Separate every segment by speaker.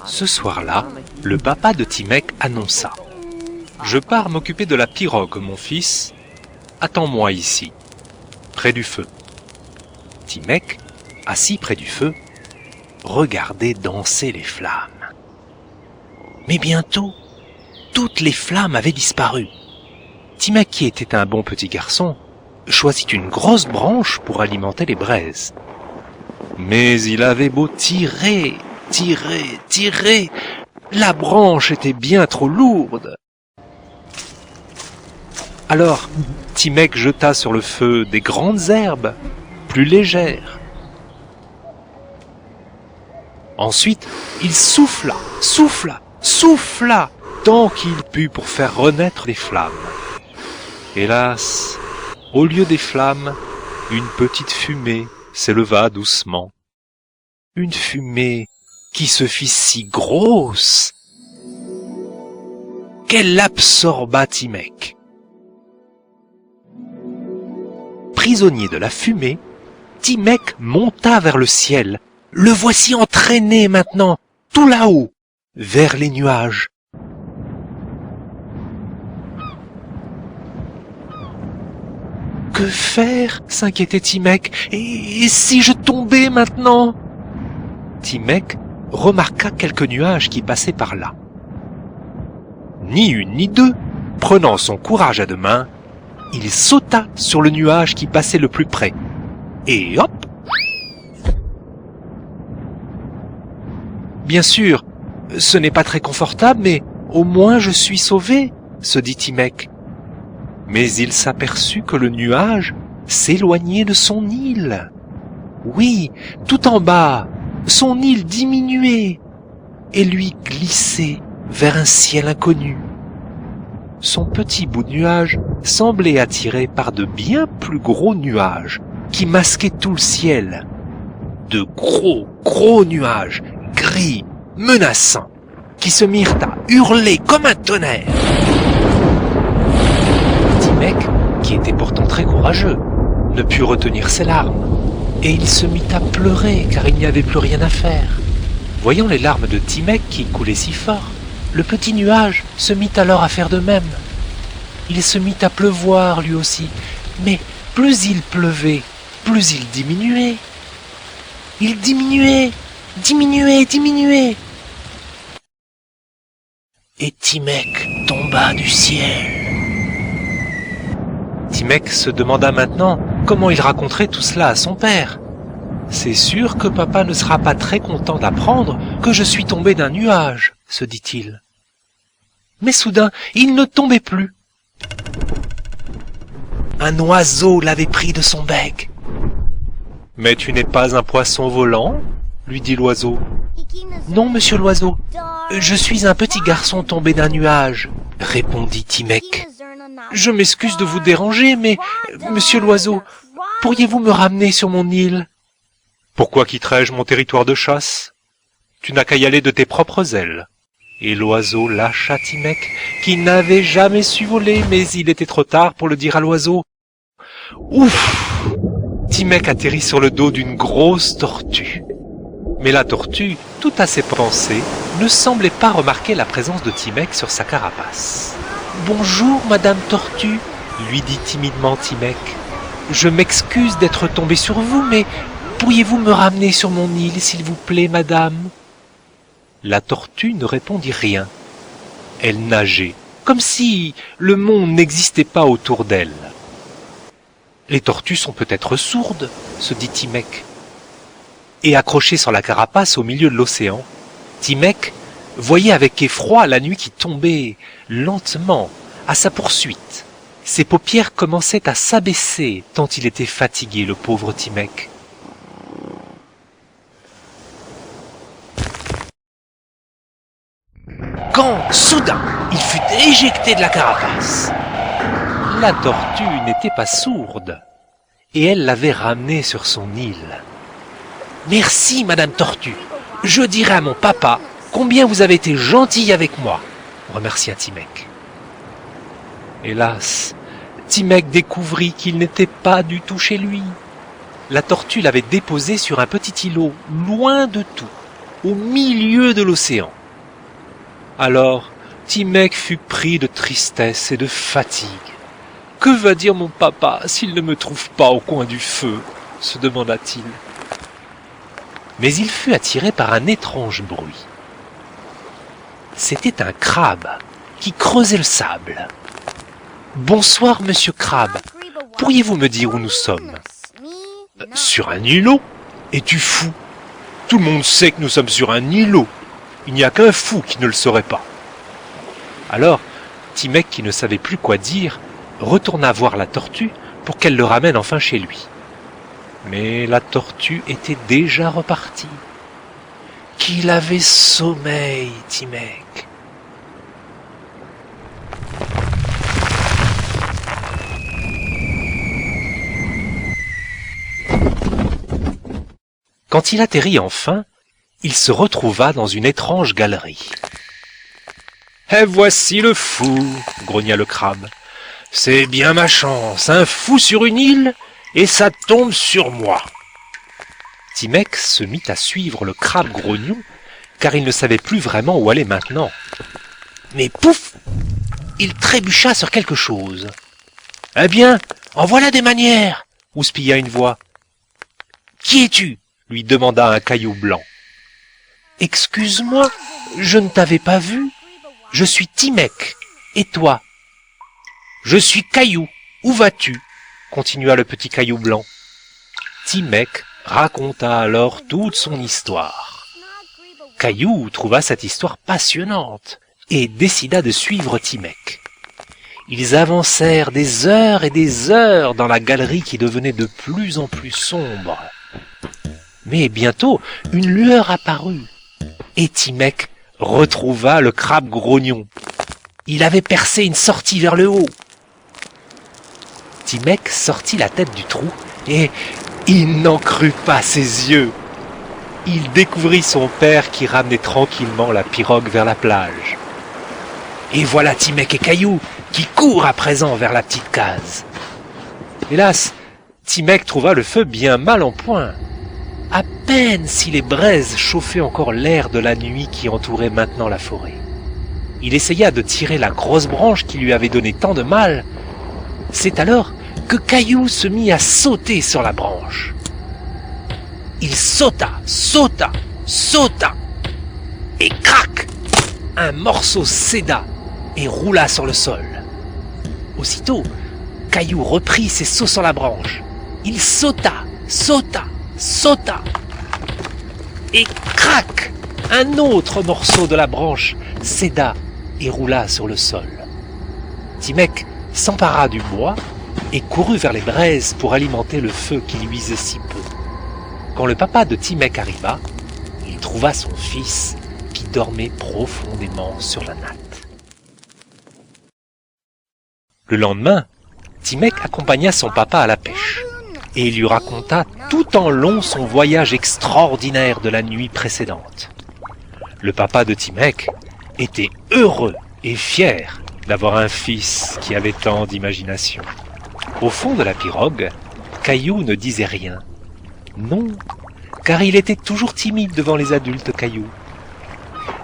Speaker 1: Ce soir-là, le papa de Timek annonça: « Je pars m'occuper de la pirogue, mon fils. Attends-moi ici, près du feu. » Timek, assis près du feu, regardait danser les flammes. Mais bientôt, toutes les flammes avaient disparu. Timek, qui était un bon petit garçon, choisit une grosse branche pour alimenter les braises. Mais il avait beau tirer, la branche était bien trop lourde. Alors, Timek jeta sur le feu des grandes herbes, plus légères. Ensuite, il souffla, tant qu'il put pour faire renaître les flammes. Hélas, au lieu des flammes, une petite fumée s'éleva doucement. Une fumée qui se fit si grosse qu'elle absorba Timek. Prisonnier de la fumée, Timek monta vers le ciel. Le voici entraîné maintenant, tout là-haut, vers les nuages. Que faire? S'inquiétait Timek. Et si je tombais maintenant? Timek remarqua quelques nuages qui passaient par là. Ni une ni deux, prenant son courage à deux mains, il sauta sur le nuage qui passait le plus près. Et hop! Bien sûr, ce n'est pas très confortable, mais au moins je suis sauvé, se dit Timek. Mais il s'aperçut que le nuage s'éloignait de son île. Oui, tout en bas, son île diminuait et lui glissait vers un ciel inconnu. Son petit bout de nuage semblait attiré par de bien plus gros nuages qui masquaient tout le ciel. De gros nuages, gris, menaçants, qui se mirent à hurler comme un tonnerre. Timek, qui était pourtant très courageux, ne put retenir ses larmes, et il se mit à pleurer car il n'y avait plus rien à faire. Voyant les larmes de Timek qui coulaient si fort, le petit nuage se mit alors à faire de même. Il se mit à pleuvoir lui aussi, mais plus il pleuvait, plus il diminuait. Il diminuait. Et Timek tomba du ciel. Timek se demanda maintenant comment il raconterait tout cela à son père. C'est sûr que papa ne sera pas très content d'apprendre que je suis tombé d'un nuage, se dit-il. Mais soudain, il ne tombait plus. Un oiseau l'avait pris de son bec. « Mais tu n'es pas un poisson volant ?» lui dit l'oiseau. « Non, monsieur l'oiseau, je suis un petit garçon tombé d'un nuage, » répondit Timek. « Je m'excuse de vous déranger, mais, monsieur l'oiseau, pourriez-vous me ramener sur mon île ?»« Pourquoi quitterais-je mon territoire de chasse? Tu n'as qu'à y aller de tes propres ailes. » Et l'oiseau lâcha Timek, qui n'avait jamais su voler, mais il était trop tard pour le dire à l'oiseau. Ouf! Timek atterrit sur le dos d'une grosse tortue. Mais la tortue, tout à ses pensées, ne semblait pas remarquer la présence de Timek sur sa carapace. « Bonjour, Madame Tortue, » lui dit timidement Timek. « Je m'excuse d'être tombé sur vous, mais pourriez-vous me ramener sur mon île, s'il vous plaît, Madame ?» La tortue ne répondit rien. Elle nageait, comme si le monde n'existait pas autour d'elle. « Les tortues sont peut-être sourdes, » se dit Timek. Et accroché sur la carapace au milieu de l'océan, Timek voyait avec effroi la nuit qui tombait lentement à sa poursuite. Ses paupières commençaient à s'abaisser tant il était fatigué, le pauvre Timek. Quand, soudain, il fut éjecté de la carapace. La tortue n'était pas sourde, et elle l'avait ramené sur son île. « Merci, Madame Tortue. Je dirai à mon papa combien vous avez été gentille avec moi, » remercia Timek. Hélas, Timek découvrit qu'il n'était pas du tout chez lui. La tortue l'avait déposé sur un petit îlot, loin de tout, au milieu de l'océan. Alors, Timek fut pris de tristesse et de fatigue. « Que va dire mon papa s'il ne me trouve pas au coin du feu ?» se demanda-t-il. Mais il fut attiré par un étrange bruit. C'était un crabe qui creusait le sable. « Bonsoir, monsieur Crabe. Pourriez-vous me dire où nous sommes ?»« Sur un îlot ? Es-tu fou ? Tout le monde sait que nous sommes sur un îlot. Il n'y a qu'un fou qui ne le saurait pas. » Alors, Timek, qui ne savait plus quoi dire, retourna voir la tortue pour qu'elle le ramène enfin chez lui. Mais la tortue était déjà repartie. Qu'il avait sommeil, Timek. Quand il atterrit enfin, il se retrouva dans une étrange galerie. « Et voici le fou !» grogna le crabe. « C'est bien ma chance, un fou sur une île, et ça tombe sur moi !» Timek se mit à suivre le crabe grognon, car il ne savait plus vraiment où aller maintenant. Mais pouf ! Il trébucha sur quelque chose. « Eh bien, en voilà des manières !» houspilla une voix. « Qui es-tu » lui demanda un caillou blanc. « Excuse-moi, je ne t'avais pas vu. Je suis Timek. Et toi ?»« Je suis Caillou. Où vas-tu ?» continua le petit caillou blanc. Timek raconta alors toute son histoire. Caillou trouva cette histoire passionnante et décida de suivre Timek. Ils avancèrent des heures et des heures dans la galerie qui devenait de plus en plus sombre. Mais bientôt, une lueur apparut, et Timek retrouva le crabe grognon. Il avait percé une sortie vers le haut. Timek sortit la tête du trou, et il n'en crut pas ses yeux. Il découvrit son père qui ramenait tranquillement la pirogue vers la plage. Et voilà Timek et Caillou qui courent à présent vers la petite case. Hélas, Timek trouva le feu bien mal en point. À peine si les braises chauffaient encore l'air de la nuit qui entourait maintenant la forêt. Il essaya de tirer la grosse branche qui lui avait donné tant de mal. C'est alors que Caillou se mit à sauter sur la branche. Il sauta, sauta, sauta, et crac! Un morceau céda et roula sur le sol. Aussitôt, Caillou reprit ses sauts sur la branche. Il sauta, sauta, sauta, et crac! Un autre morceau de la branche céda et roula sur le sol. Timek s'empara du bois et courut vers les braises pour alimenter le feu qui luisait si peu. Quand le papa de Timek arriva, il trouva son fils qui dormait profondément sur la natte. Le lendemain, Timek accompagna son papa à la pêche et il lui raconta tout en long son voyage extraordinaire de la nuit précédente. Le papa de Timek était heureux et fier d'avoir un fils qui avait tant d'imagination. Au fond de la pirogue, Caillou ne disait rien. Non, car il était toujours timide devant les adultes Caillou.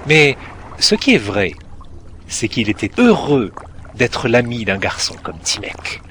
Speaker 1: Mais ce qui est vrai, c'est qu'il était heureux d'être l'ami d'un garçon comme Timek.